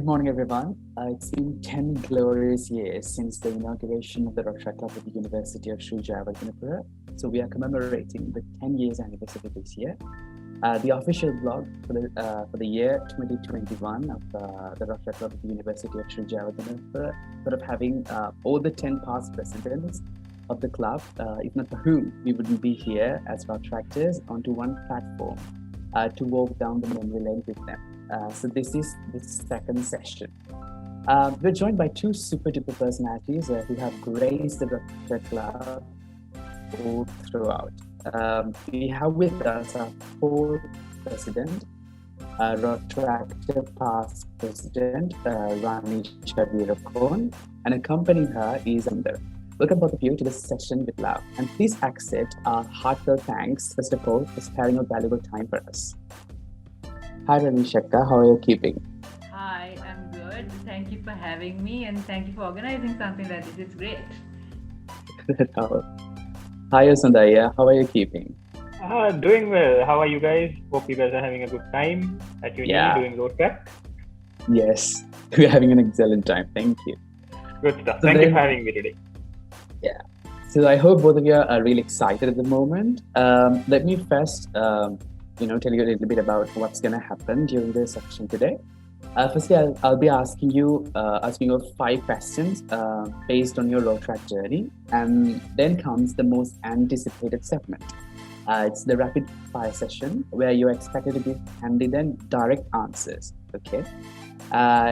Good morning, everyone. It's been 10 glorious years since the inauguration of the Rotaract Club at the University of Sri Jayewardenepura. So we are commemorating the 10 years anniversary this year. The official blog for the year 2021 of the Rotaract Club at the University of Sri Jayewardenepura, sort of having all the 10 past presidents of the club, if not for whom, we wouldn't be here as Rotaractors onto one platform to walk down the memory lane with them. So this is the second session. We're joined by two super duper personalities who have graced the Rotaract Club all throughout. We have with us our fourth president, Rotaract past president, Ranisha Weerakoon, and accompanying her is Osanda. Welcome both of you to this session with love, and please accept our heartfelt thanks, first of all, for sparing your valuable time for us. Hi Ranisha, how are you keeping? Hi, I'm good. Thank you for having me, and thank you for organizing something like this. It's great. Hi Osanda, how are you keeping? Doing well. How are you guys? Hope you guys are having a good time at uni doing Rotaract. Yes, we're having an excellent time. Thank you. Good stuff. Thank you for having me today. Yeah. So I hope both of you are really excited at the moment. Let me first, tell you a little bit about what's going to happen during this section today. Firstly, I'll be asking you 5 questions based on your Rotaract journey, and then comes the most anticipated segment. It's the rapid fire session where you're expected to give candid and direct answers. Okay,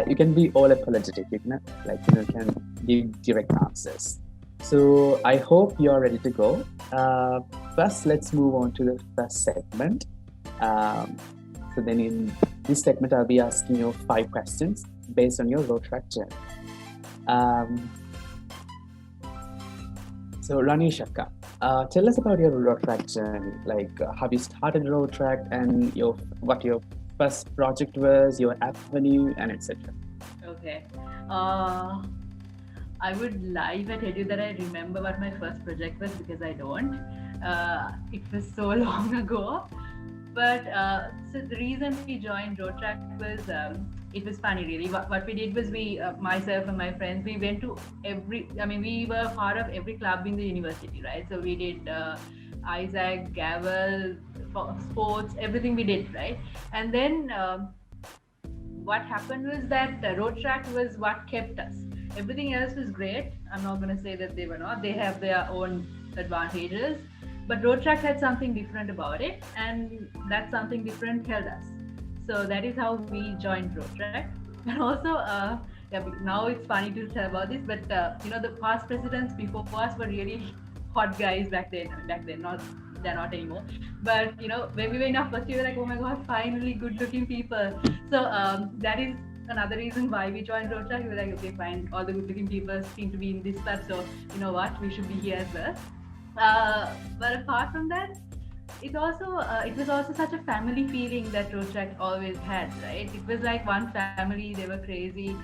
you can be all apologetic. You can give direct answers. So I hope you're ready to go. First, let's move on to the first segment. So then in this segment, I'll be asking you 5 questions based on your Rotaract journey. So Ranisha, tell us about your Rotaract journey. Like how you started Rotaract and what your first project was, your avenue, and etc. Okay. I would lie if I tell you that I remember what my first project was, because I don't. It was so long ago. But so the reason we joined Rotaract was, it was funny really. What we did was myself and my friends, we went to we were part of every club in the university, right? So we did Isaac, Gavel, sports, everything we did, right? And then what happened was that Rotaract was what kept us. Everything else was great. I'm not going to say that they were not. They have their own advantages. But Rotaract had something different about it, and that something different held us. So that is how we joined Rotaract. And also, now it's funny to tell about this, but the past presidents before us were really hot guys back then. They're not anymore. But when we were in our first year, we were like, oh my god, finally good-looking people. So that is another reason why we joined Rotaract. We were like, okay, fine, all the good-looking people seem to be in this club, so you know what, we should be here as well. But apart from that, it was also such a family feeling that Rotaract always had, right? It was like one family. They were crazy.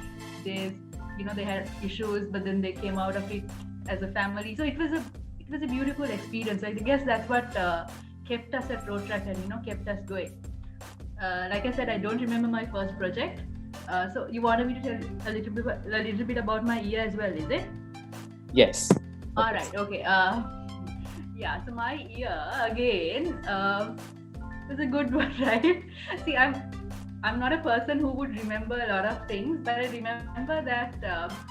They had issues, but then they came out of it as a family. So it was a beautiful experience. I guess that's what kept us at Rotaract and kept us going. Like I said, I don't remember my first project. So you wanted me to tell a little bit about my year as well, is it? Yes. All right. Okay. So my year again was a good one, right? See, I'm not a person who would remember a lot of things, but I remember that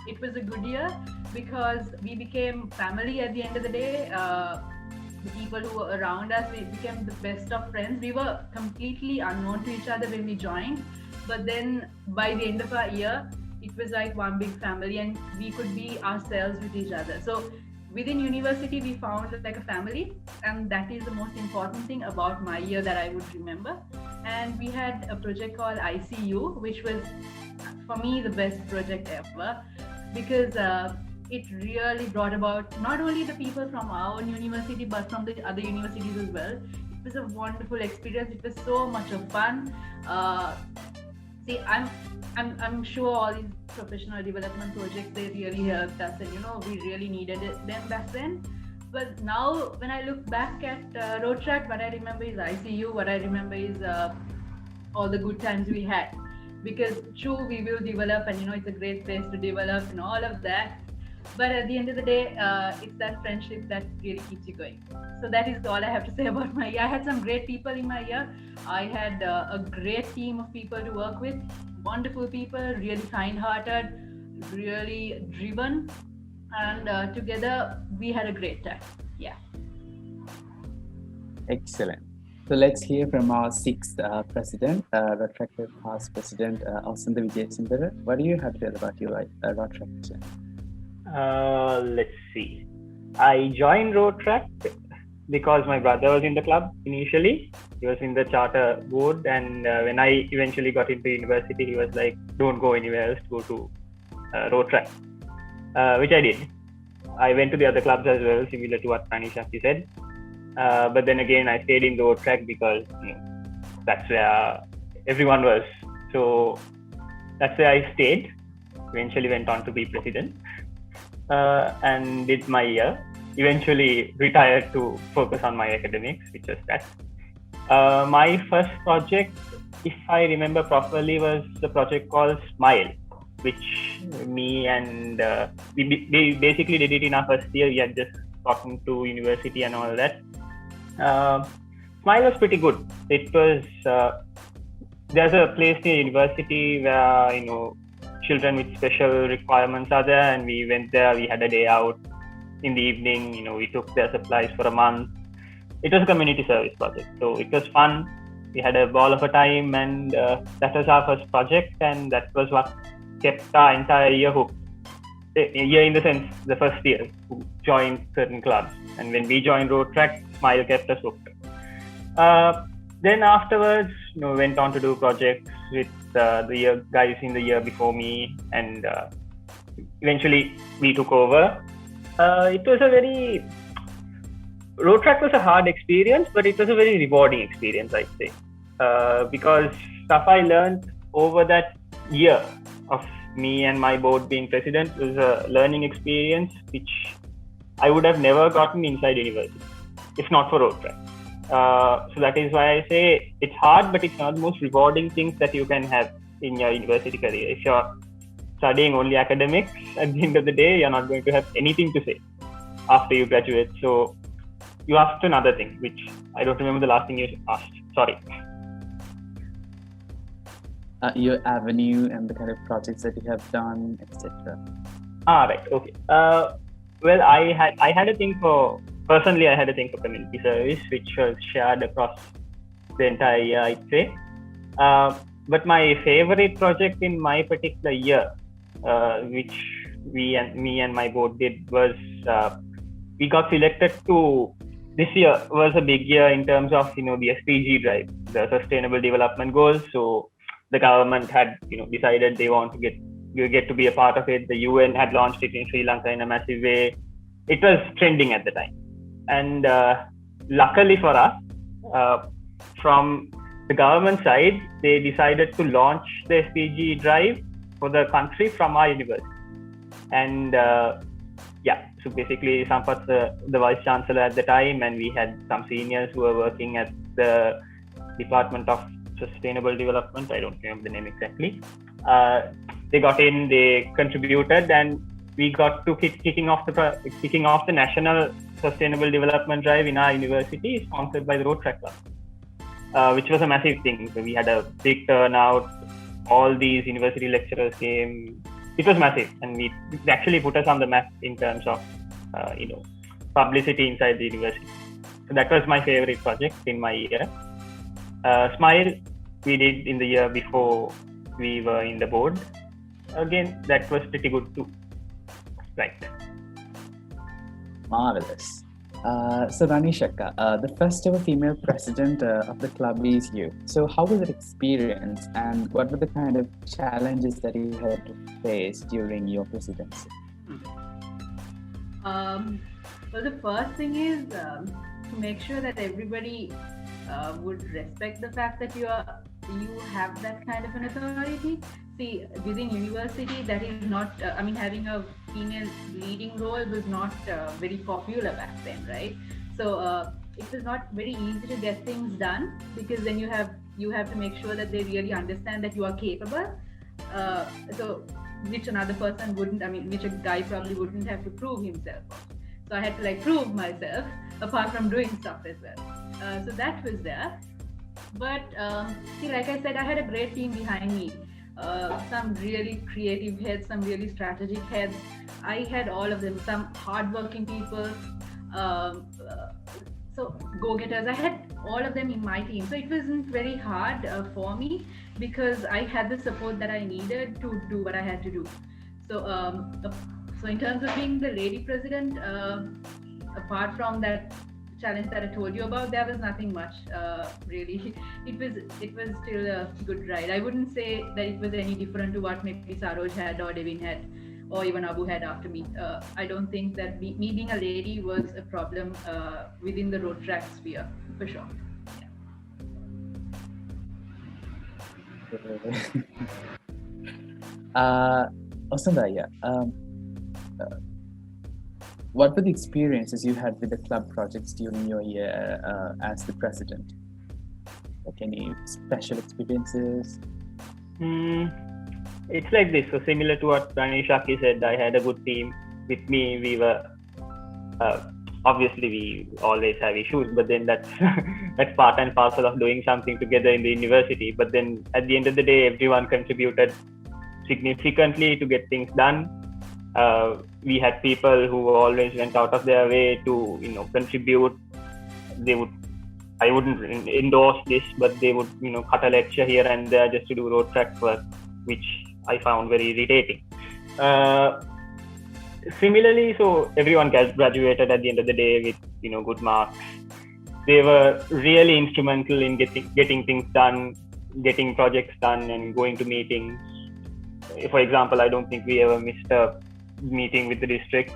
it was a good year because we became family at the end of the day. The people who were around us, we became the best of friends. We were completely unknown to each other when we joined, but then by the end of our year, it was like one big family, and we could be ourselves with each other. So within university, we found like a family, and that is the most important thing about my year that I would remember. And we had a project called ICU, which was for me the best project ever, because it really brought about not only the people from our own university, but from the other universities as well. It was a wonderful experience. It was so much of fun. See, I'm sure all these professional development projects, they really helped us, and we really needed them back then. But now when I look back at Rotaract, what I remember is ICU. What I remember is all the good times we had. because true, we will develop, and it's a great place to develop and all of that. But at the end of the day, it's that friendship that really keeps you going. So that is all I have to say about my year. I had some great people in my year. I had a great team of people to work with, wonderful people, really kind-hearted, really driven, and together we had a great time. Yeah. Excellent. So let's hear from our sixth president, Rotaract Club past president, Osanda Wijesundara. What do you have to tell about your Rotaract? Let's see. I joined Rotaract because my brother was in the club initially. He was in the charter board, and when I eventually got into university, he was like, "Don't go anywhere else, go to Rotaract," which I did. I went to the other clubs as well, similar to what Ranishas said. But then again, I stayed in Rotaract because that's where everyone was. So that's where I stayed. Eventually went on to be president and did my year. Eventually retired to focus on my academics, which was that. My first project, if I remember properly, was the project called Smile, which me and we basically did it in our first year. We had just gotten to university and all that. Smile was pretty good. It was there's a place near university where children with special requirements are there, and we went there. We had a day out in the evening. We took their supplies for a month. It was a community service project, so it was fun. We had a ball of a time, and that was our first project, and that was what kept our entire year hooked. Year in the sense, the first year, who joined certain clubs, and when we joined Rotaract, Smile kept us hooked. Then afterwards, went on to do projects with the guys in the year before me, and eventually we took over. It was Rotaract was a hard experience, but it was a very rewarding experience, I'd say, because stuff I learned over that year of me and my board being president was a learning experience which I would have never gotten inside university if not for Rotaract. So that is why I say it's hard, but it's one of the most rewarding things that you can have in your university career. If you're studying only academics, at the end of the day, you're not going to have anything to say after you graduate. So you asked another thing, which I don't remember the last thing you asked. Sorry. Your avenue and the kind of projects that you have done, etc. Right. Okay. Well, I had a thing for community service, which was shared across the entire year, I'd say. But my favorite project in my particular year, which me and my board did, was we got selected to. This year was a big year in terms of the SDG drive, the Sustainable Development Goals. So the government had decided they want to get to be a part of it. The UN had launched it in Sri Lanka in a massive way. It was trending at the time, and luckily for us, from the government side, they decided to launch the SDG drive for the country from our university. And so basically Sampath's the vice chancellor at the time, and we had some seniors who were working at the Department of Sustainable Development. I don't remember the name exactly. They got in, they contributed, and we got to kicking off the National Sustainable Development Drive in our university, sponsored by the Rotaract Clubs, which was a massive thing. So we had a big turnout. All these university lecturers came. It was massive, and it actually put us on the map in terms of publicity inside the university. So that was my favorite project in my year. Smile we did in the year before we were in the board. Again, that was pretty good too. Right. Marvelous. So Ranisha, the first ever female president of the club is you. So how was that experience, and what were the kind of challenges that you had to face during your presidency? Well, the first thing is to make sure that everybody would respect the fact that you have that kind of an authority. See, within university, that is not, having a female leading role was not very popular back then, right? So it was not very easy to get things done, because then you have to make sure that they really understand that you are capable. So which another person wouldn't, which a guy probably wouldn't have to prove himself. So I had to prove myself apart from doing stuff as well. So that was there. But see, like I said, I had a great team behind me. Some really creative heads, some really strategic heads. I had all of them, some hardworking people, so go-getters. I had all of them in my team. So it wasn't very hard for me, because I had the support that I needed to do what I had to do. So in terms of being the lady president, apart from that challenge that I told you about, there was nothing much really. It was still a good ride. I wouldn't say that it was any different to what maybe Saroj had or Devin had or even Abu had after me. I don't think that me being a lady was a problem within the Rotaract sphere, for sure. Osanda, what were the experiences you had with the club projects during your year as the president? Any special experiences? It's like this. So similar to what Ranisha said, I had a good team with me. We were obviously we always have issues, but then that's that's part and parcel of doing something together in the university. But then at the end of the day, everyone contributed significantly to get things done. We had people who always went out of their way to contribute. I wouldn't endorse this, but they would cut a lecture here and there just to do Rotaract work, which I found very irritating. Similarly, so everyone graduated at the end of the day with good marks. They were really instrumental in getting things done, getting projects done, and going to meetings. For example, I don't think we ever missed a meeting with the district.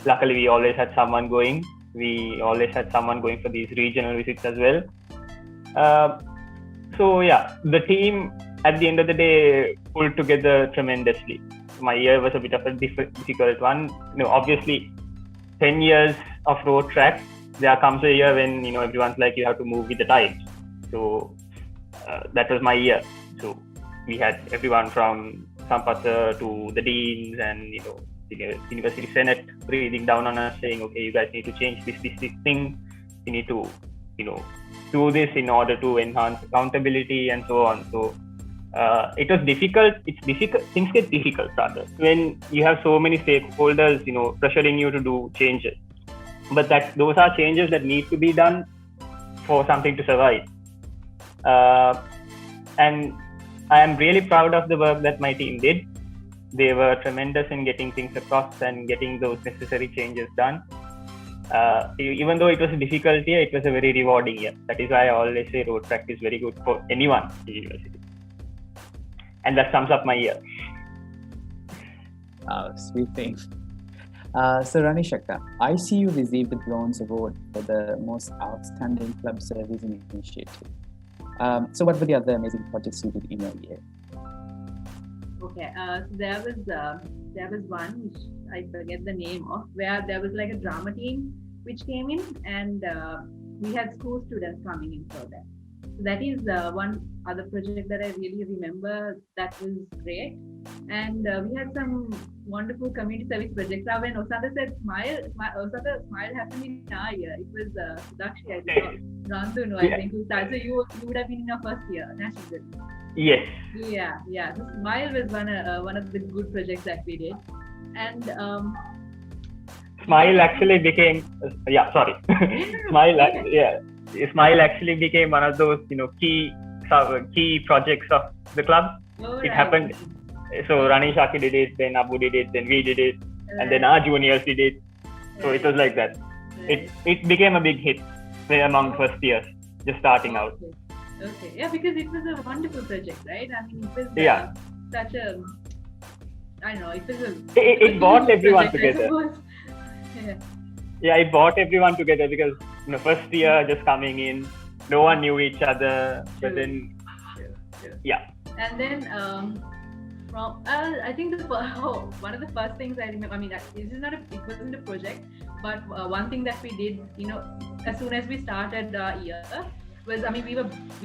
Luckily, we always had someone going. We always had someone going for these regional visits as well. The team at the end of the day pulled together tremendously. My year was a bit of a difficult one. Obviously, 10 years of Rotaract, there comes a year when everyone's like, you have to move with the tides. So that was my year. So we had everyone from Sampatha to the deans and the university senate breathing down on us, saying, okay, you guys need to change this thing. You need to do this in order to enhance accountability and so on. So it was difficult. It's difficult. Things get difficult rather when you have so many stakeholders pressuring you to do changes, but those are changes that need to be done for something to survive. And I am really proud of the work that my team did. They were tremendous in getting things across and getting those necessary changes done. Even though it was a difficult year, it was a very rewarding year. That is why I always say Rotaract is very good for anyone in university. And that sums up my year. Sweet thing. So Ranisha, I see you received the Bronze Award for the most outstanding club service initiative. So what were the other amazing projects you did in your year? Okay, so there was one which I forget the name of, where there was like a drama team which came in, and we had school students coming in for that. So that is one other project that I really remember that was great. And we had some wonderful community service projects. Now when Osanda said Osanda smile happened in our year. It was Sudakshi, I think, Randunu, I think. So you would have been in your first year, national. Yes. Yeah. So Smile was one of the good projects that we did, and Smile actually became Smile actually became one of those key projects of the club. It happened. So Ranisha did it, then Abu did it, then we did it, and then our juniors did it. So it was like that. It became a big hit among first years, just starting out. Okay, yeah, because it was a wonderful project, right? I mean, it was such a, I don't know, it was it brought everyone project, together. Yeah, it brought everyone together because first year just coming in, no one knew each other. But then, and then I think one of the first things I remember. I mean, it wasn't a project, but one thing that we did, as soon as we started our year, was we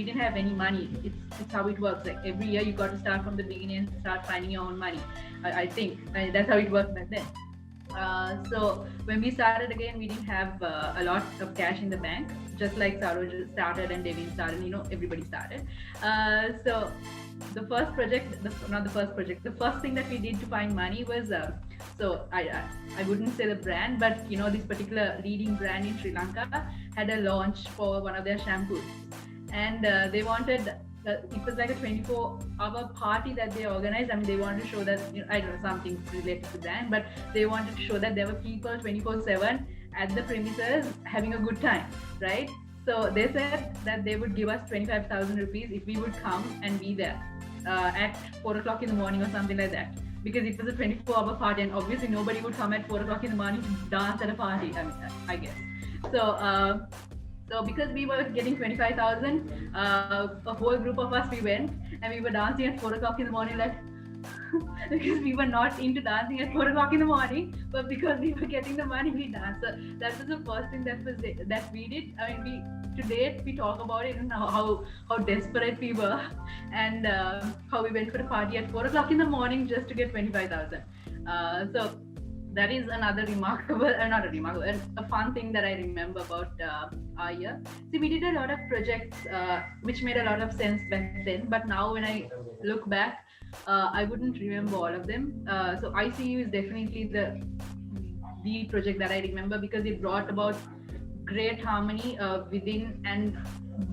didn't have any money. It's how it works. Like every year, you got to start from the beginning and start finding your own money. I think that's how it worked back then. So when we started again, we didn't have a lot of cash in the bank. Just like Saroj started and Devin started, everybody started. So the first thing that we did to find money was, so I wouldn't say the brand, but this particular leading brand in Sri Lanka had a launch for one of their shampoos, and they wanted, it was like a 24-hour party that they organized. I mean, they wanted to show that, I don't know, something related to the brand, but they wanted to show that there were people 24/7 at the premises having a good time, right? So they said that they would give us 25,000 rupees if we would come and be there at 4 o'clock in the morning or something like that. Because it was a 24-hour party, and obviously nobody would come at 4 o'clock in the morning to dance at a party, I guess. So because we were getting 25,000, a whole group of us, we went and we were dancing at 4 o'clock in the morning, like, because we were not into dancing at 4 o'clock in the morning, but because we were getting the money, we danced. So that was the first thing that we did. I mean, to date, we talk about it and how desperate we were, and how we went for a party at 4 o'clock in the morning just to get 25,000. So that is another a fun thing that I remember about our year. See, we did a lot of projects which made a lot of sense back then, but now when I look back, I wouldn't remember all of them. So ICU is definitely the project that I remember, because it brought about great harmony within and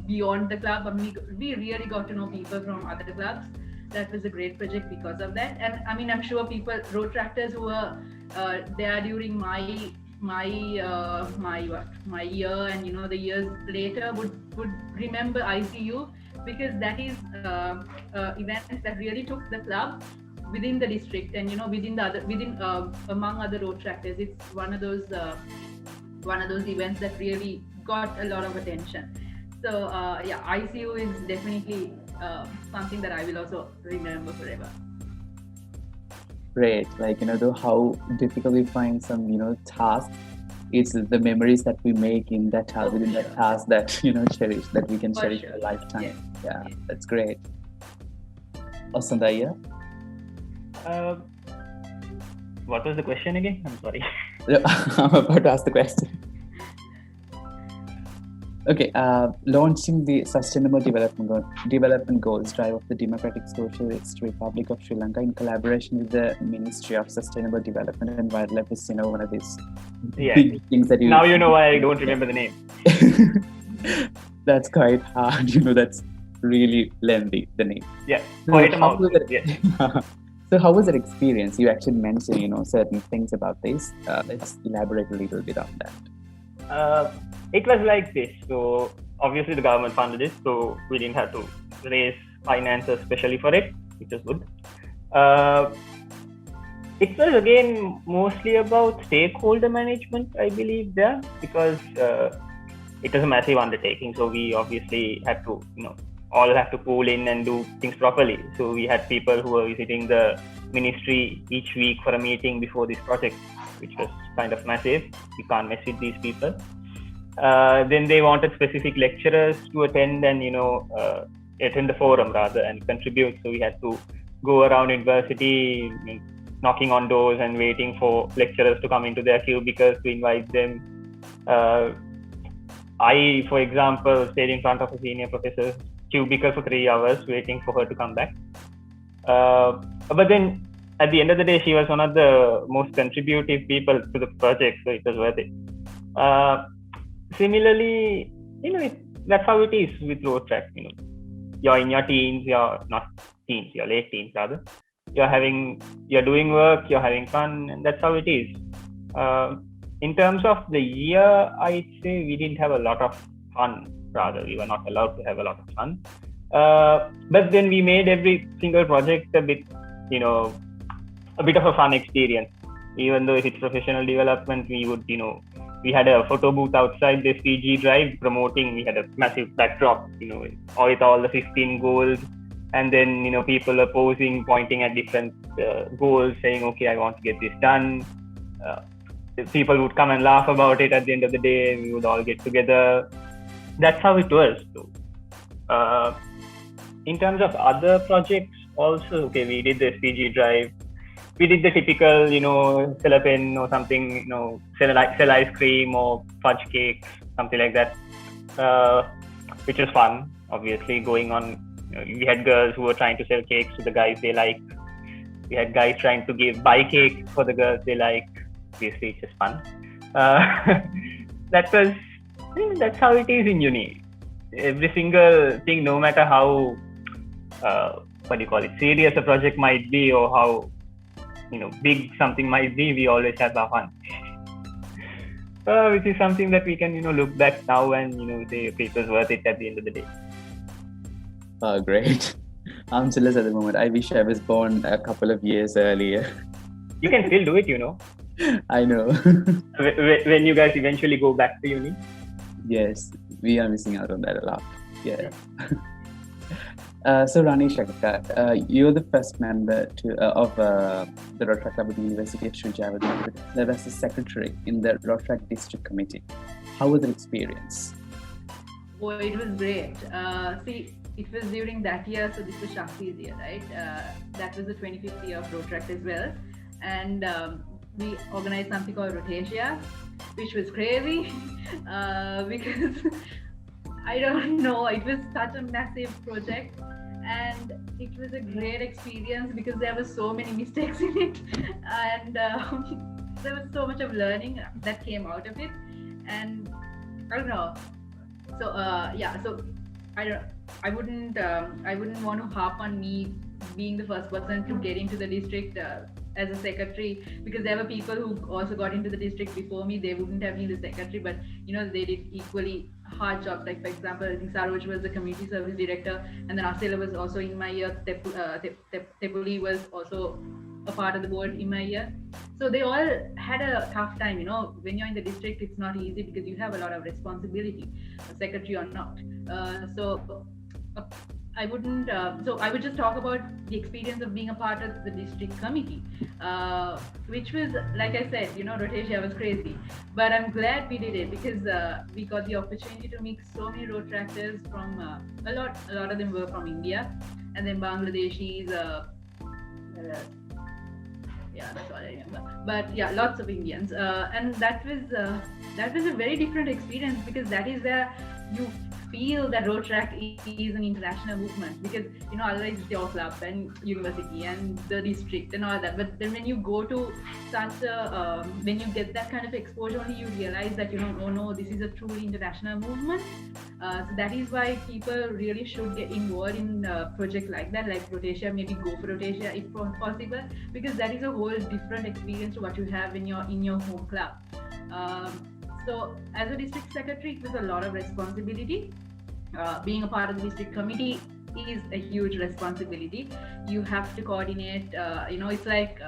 beyond the club. I mean, we really got to know people from other clubs. That was a great project because of that. And I mean, I'm sure Rotaractors who were there during my year and the years later would remember ICU, because that is events that really took the club within the district and among other Rotaractors. It's one of those events that really got a lot of attention. So ICU is definitely something that I will also remember forever. Great. Like, though how difficult we find some, tasks, it's the memories that we make in that task, within that task that, cherish, that we can cherish for a lifetime. Yeah, that's great. Osanda, what was the question again? I'm sorry. I'm about to ask the question. Okay, launching the Sustainable Development Goals drive of the Democratic Socialist Republic of Sri Lanka in collaboration with the Ministry of Sustainable Development and Wildlife is, one of these big things that you... Now you know why I don't remember the name. That's quite hard, that's really lengthy, the name. Yeah, quite a mouthful. So how was that experience? You actually mentioned, certain things about this. Let's elaborate a little bit on that. It was like this. So obviously the government funded it, so we didn't have to raise finances especially for it, which was good. It was again mostly about stakeholder management, I believe, there, because it was a massive undertaking. So we obviously had to, all have to pool in and do things properly. So we had people who were visiting the ministry each week for a meeting before this project, which was kind of massive. You can't mess with these people. Then they wanted specific lecturers to attend and attend the forum rather and contribute. So we had to go around university, knocking on doors and waiting for lecturers to come into their cubicles to invite them. I, for example, stayed in front of a senior professor's cubicle for 3 hours waiting for her to come back. But then at the end of the day, she was one of the most contributive people to the project, so it was worth it. Similarly, that's how it is with Rotaract. You're in your teens, you're not teens, you're late teens rather. You're doing work, you're having fun, and that's how it is. In terms of the year, I'd say we didn't have a lot of fun. Rather, we were not allowed to have a lot of fun. But then we made every single project a bit of a fun experience. Even though if it's professional development, we would, we had a photo booth outside the SPG drive promoting. We had a massive backdrop, with all the 15 goals and then people opposing, pointing at different goals, saying, okay, I want to get this done. People would come and laugh about it. At the end of the day, we would all get together. That's how it was. So, in terms of other projects also, okay, we did the SPG drive. We did the typical, sell a pen or something, sell ice cream or fudge cakes, something like that, which was fun. Obviously, going on, we had girls who were trying to sell cakes to the guys they like. We had guys trying to buy cakes for the girls they like. Obviously, it's just fun. That's how it is in uni. Every single thing, no matter how serious a project might be, or how big something might be, we always have our fun. Which is something that we can look back now and say, okay, it was worth it at the end of the day. Great. I'm jealous at the moment. I wish I was born a couple of years earlier. You can still do it, I know. When you guys eventually go back to uni. Yes, we are missing out on that a lot. Yeah. So Ranisha, you're the first member of the Rotaract Club of the University of Sri Lanka to serve as the secretary in the Rotaract District Committee. How was the experience? Oh, it was great. See, it was during that year, so this was Shakti's year, right? That was the 25th year of Rotaract as well. And we organized something called Rotatia, which was crazy because I don't know, it was such a massive project, and it was a great experience because there were so many mistakes in it, and there was so much of learning that came out of it. And I don't know, so so I wouldn't want to harp on me being the first person to get into the district as a secretary, because there were people who also got into the district before me. They wouldn't have been the secretary, but they did equally hard jobs. Like, for example, I think Saroj was the community service director, and then Asela was also in my year. Tepuli was also a part of the board in my year. So they all had a tough time. When you're in the district, it's not easy because you have a lot of responsibility, secretary or not. I wouldn't. So I would just talk about the experience of being a part of the district committee, which was, like I said, Rotatia was crazy. But I'm glad we did it because we got the opportunity to meet so many Rotaractors from a lot of them were from India, and then Bangladeshis. That's all I remember. But yeah, lots of Indians, and that was a very different experience because that is where you feel that Rotaract is an international movement, because otherwise it's your club and university and the district and all that. But then when you go to when you get that kind of exposure, only you realize that oh no, this is a truly international movement. So that is why people really should get involved in a project like that, like Rotatia. Maybe go for Rotatia if possible, because that is a whole different experience to what you have when you're in your home club. So as a district secretary, it was a lot of responsibility. Being a part of the district committee is a huge responsibility. You have to coordinate, it's like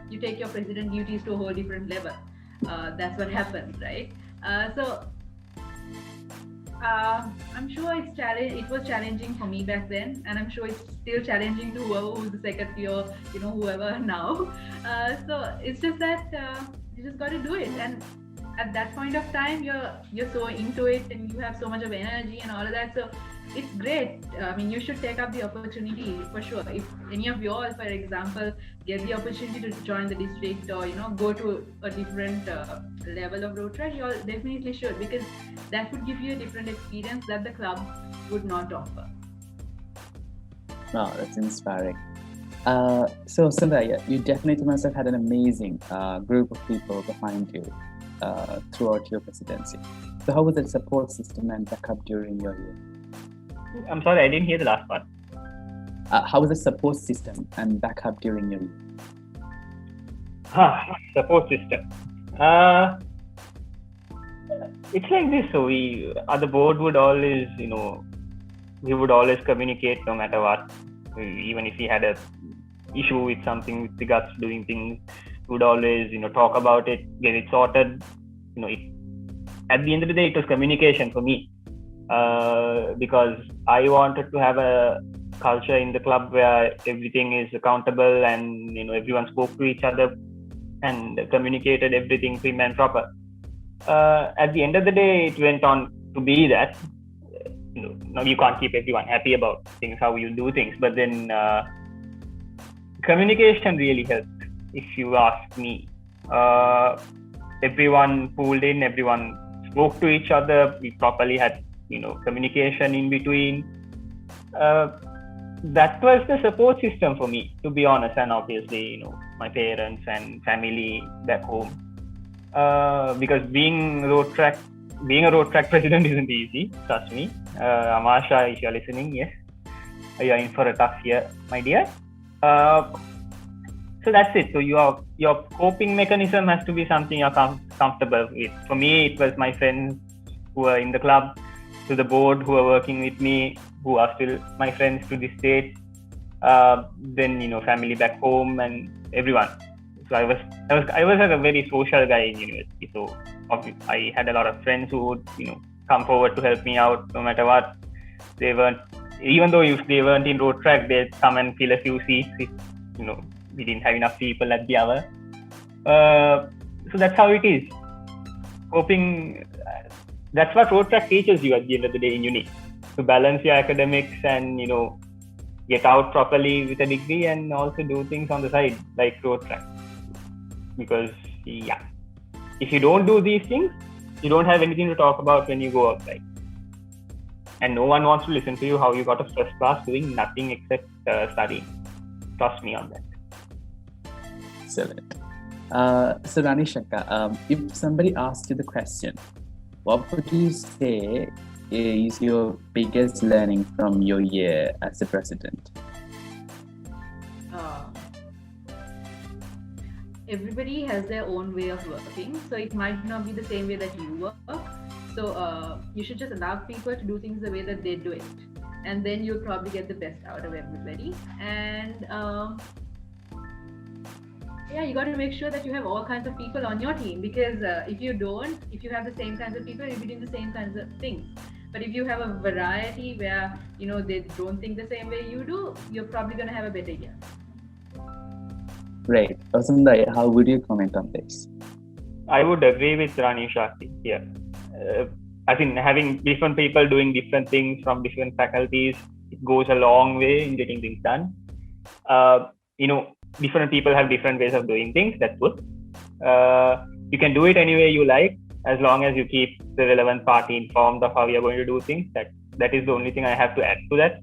you take your president duties to a whole different level. That's what happens, right? I'm sure it was challenging for me back then, and I'm sure it's still challenging to whoever who's the secretary or whoever now. So it's just that you just got to do it, and at that point of time you're so into it and you have so much of energy and all of that, so it's great. I mean, you should take up the opportunity for sure. If any of you all, for example, get the opportunity to join the district or go to a different level of Rotaract, you all definitely should, because that would give you a different experience that the club would not offer. Wow, that's inspiring. So Osanda, you definitely must have had an amazing group of people behind you throughout your presidency. So how was the support system and backup during your year? I'm sorry, I didn't hear the last part. How was the support system and backup during your year? Support system. It's like this. So the board would always, we would always communicate no matter what. Even if we had a issue with something with regards to doing things, we would always, talk about it, get it sorted. At the end of the day, it was communication for me. Because I wanted to have a culture in the club where everything is accountable and everyone spoke to each other and communicated everything prim and proper. At the end of the day, it went on to be that now you can't keep everyone happy about things, how you do things, but then communication really helped, if you ask me. Everyone pulled in, everyone spoke to each other, we properly had communication in between. That was the support system for me, to be honest, and obviously my parents and family back home, because being a Rotaract president isn't easy, trust me. Amasha, if you're listening, yes, you're in for a tough year, my dear. So that's it. So your coping mechanism has to be something you're comfortable with. For me, it was my friends who are in the club, to the board who are working with me, who are still my friends to this date. Then family back home and everyone. So I was a very social guy in university. So I had a lot of friends who would come forward to help me out no matter what. They weren't, even though if they weren't in Rotaract, they'd come and fill a few seats if we didn't have enough people at the hour. So that's how it is. Coping, that's what Rotaract teaches you at the end of the day in uni, to balance your academics and get out properly with a degree and also do things on the side like Rotaract. Because if you don't do these things, you don't have anything to talk about when you go outside, and no one wants to listen to you how you got a first class doing nothing except studying. Trust me on that. Excellent. So Ranisha, if somebody asked you the question, what would you say is your biggest learning from your year as a president? Everybody has their own way of working, so it might not be the same way that you work. So you should just allow people to do things the way that they do it, and then you'll probably get the best out of everybody. And you got to make sure that you have all kinds of people on your team, because if you have the same kinds of people, you'll be doing the same kinds of things. But if you have a variety where they don't think the same way you do, you're probably going to have a better year. Great. Osanda, how would you comment on this? I would agree with Ranisha here. I think having different people doing different things from different faculties, it goes a long way in getting things done. Different people have different ways of doing things. That's good. You can do it any way you like, as long as you keep the relevant party informed of how you're going to do things. That is the only thing I have to add to that.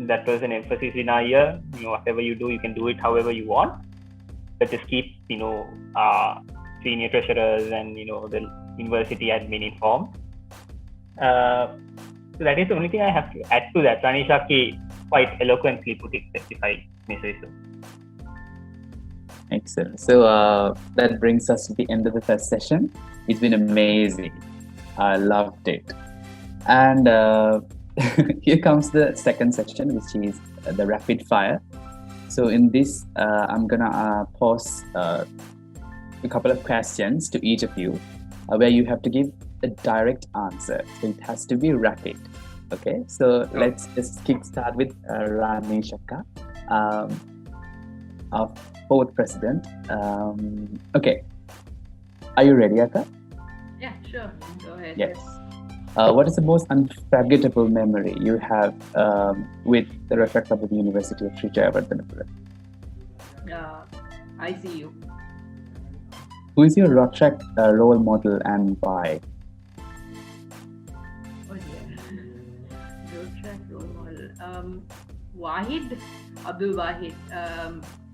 That was an emphasis in our year. Whatever you do, you can do it however you want, but just keep senior treasurers and the university admin informed. So that is the only thing I have to add to that. Ranisha quite eloquently put it, if I may say so. Excellent. So that brings us to the end of the first session. It's been amazing. I loved it. And here comes the second session, which is the rapid fire. So in this, I'm gonna pose a couple of questions to each of you, where you have to give a direct answer. So it has to be rapid. Okay, so let's just kickstart with Ranisha, our fourth president. Okay, are you ready, Akka? Yeah, sure. Go ahead. Yes. What is the most unforgettable memory you have with the Rotaract Club of the University of Sri Jayewardenepura? I see you. Who is your Rotaract role model and why? Oh dear. Rotaract role model. Abdul Wahid.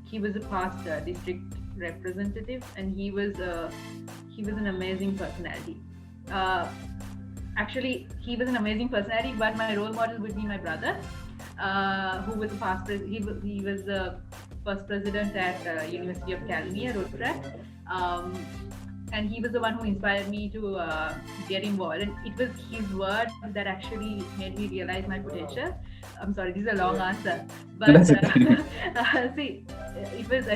He was a past district representative, and he was an amazing personality. Actually, he was an amazing personality, but my role model would be my brother, who was the past he was the first president at University of California, Rotaract, and he was the one who inspired me to get involved. And it was his word that actually made me realize my potential. I'm sorry, this is a long answer, but see, it was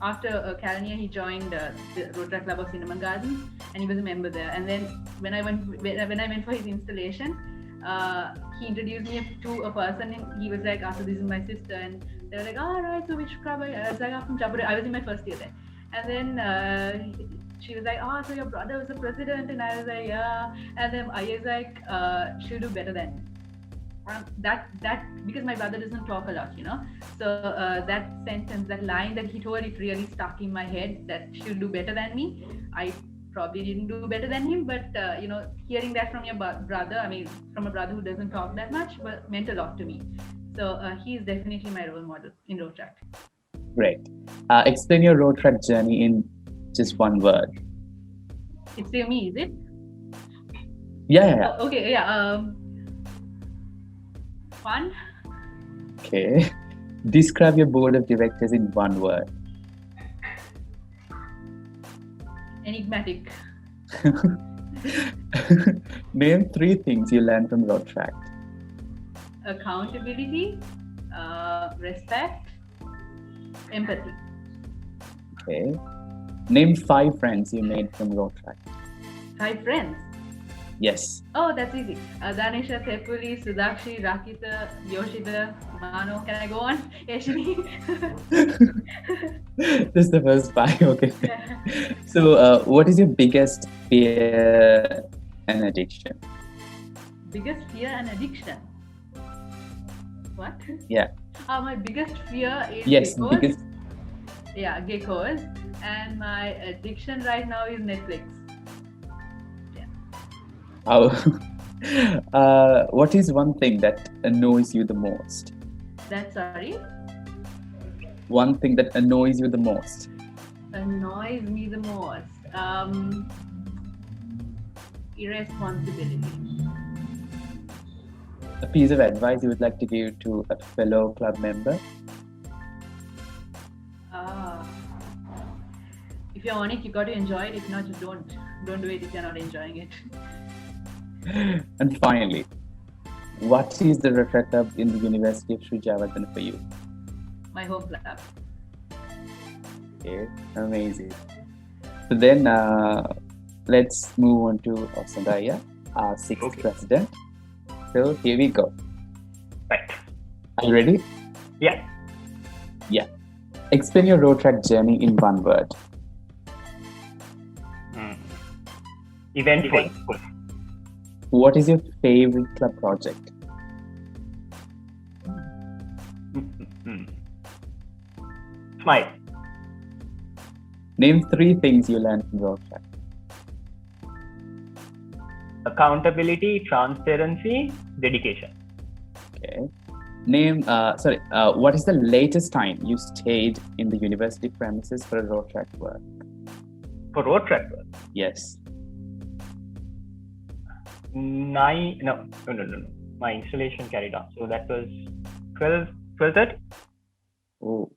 after California, he joined the Rotaract Club of Cinnamon Gardens, and he was a member there. And then when I went for his installation, he introduced me to a person, and he was like, so this is my sister, and they were like, right, so which club are you? I was like, I'm from Chapura. I was in my first year there. And then she was like, so your brother was the president, and I was like, yeah. And then I was like, she'll do better than me. That because my brother doesn't talk a lot, so that sentence, that line that he told, it really stuck in my head, that she'll do better than me. I probably didn't do better than him, but hearing that from your brother, from a brother who doesn't talk that much, but meant a lot to me. So he is definitely my role model in Rotaract. Great. Explain your Rotaract journey in just one word. It's still me, is it? Yeah. Okay, yeah. Fun. Okay. Describe your board of directors in one word. Enigmatic. Name 3 things you learned from Rotaract. Accountability, respect, empathy. Okay. Name 5 friends you made from Rotaract. 5 friends? Yes. Oh, that's easy. Ranisha, Tepuli, Sudakshi, Rakita, Yoshida, Mano. Can I go on? Yashini. This is the first 5. Okay. So, what is your biggest fear and addiction? Biggest fear and addiction? What? Yeah. My biggest fear is geckos. Biggest. Yeah, geckos. And my addiction right now is Netflix. What is one thing that annoys you the most? Sorry? One thing that annoys you the most. Annoys me the most. Irresponsibility. A piece of advice you would like to give to a fellow club member? If you're on it, you got to enjoy it. If not, you don't do it if you're not enjoying it. And finally, what is the Rotaract Club in the University of Sri Lanka for you? My home club. Okay, amazing. So then, let's move on to Osanda, our 6th president. So here we go. Right. Are you ready? Yeah. Yeah. Explain your Rotaract journey in one word. Eventful. What is your favorite club project? Smile. Name 3 things you learned from Rotaract. Accountability, transparency, dedication. Okay. Name, what is the latest time you stayed in the university premises for a Rotaract work? For Rotaract work? Yes. No. My installation carried on. So that was 12:30. Oh.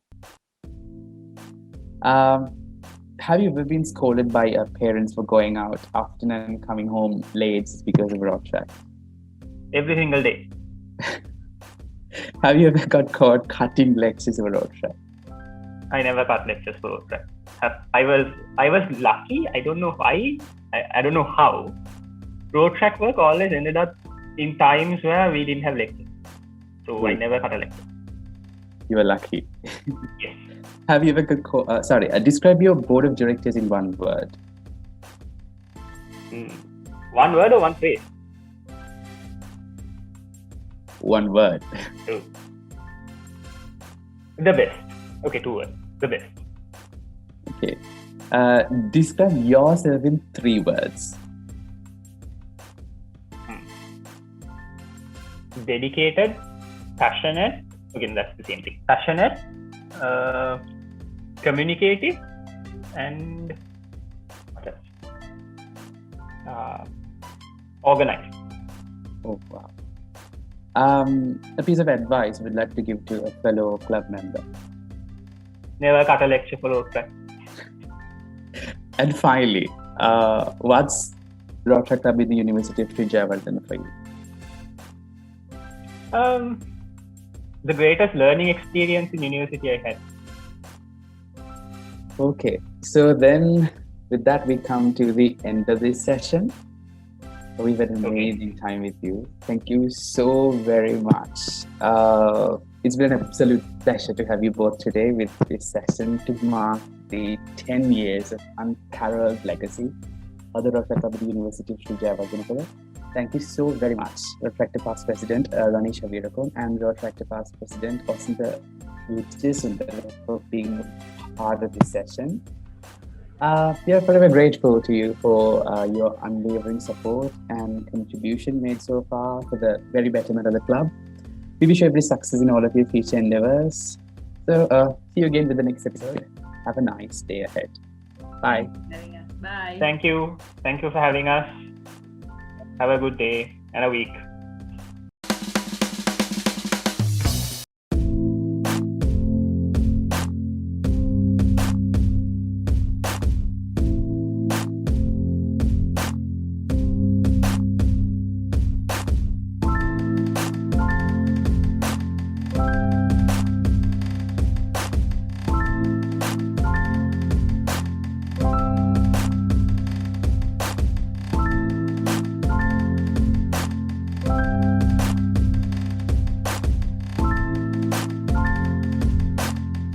Have you ever been scolded by your parents for going out often and coming home late because of Rotaract? Every single day. Have you ever got caught cutting lectures for Rotaract? I never cut lectures for Rotaract. I was lucky. I don't know why. I don't know how. Rotaract work always ended up in times where we didn't have lectures. So I never cut a lecture. You were lucky. Yes. Have you ever got describe your board of directors in one word. One word or one phrase? One word. Two. The best. Okay, 2 words. The best. Okay. Describe yourself in 3 words. Dedicated, passionate. Again, that's the same thing. Passionate, communicative, and what else? Organized. Oh wow. A piece of advice we'd like to give to a fellow club member. Never cut a lecture for Rotaract. And finally, what's Rotaract Club in the University of Sri Lanka for you? The greatest learning experience in university I had. Okay, so then with that we come to the end of this session. We've had an amazing time with you. Thank you so very much. It's been an absolute pleasure to have you both today with this session to mark the 10 years of unparalleled legacy of the Rotaract Club of the University of Sri Lanka. Thank you so very much, Rotaract Past President Ranisha Weerakoon and Rotaract Past President Osanda Wijesundara for being part of this session. We are forever grateful to you for your unwavering support and contribution made so far for the very betterment of the club. We wish you every success in all of your future endeavors. So, see you again with the next episode. Have a nice day ahead. Bye. Bye. Thank you. Thank you for having us. Have a good day and a week.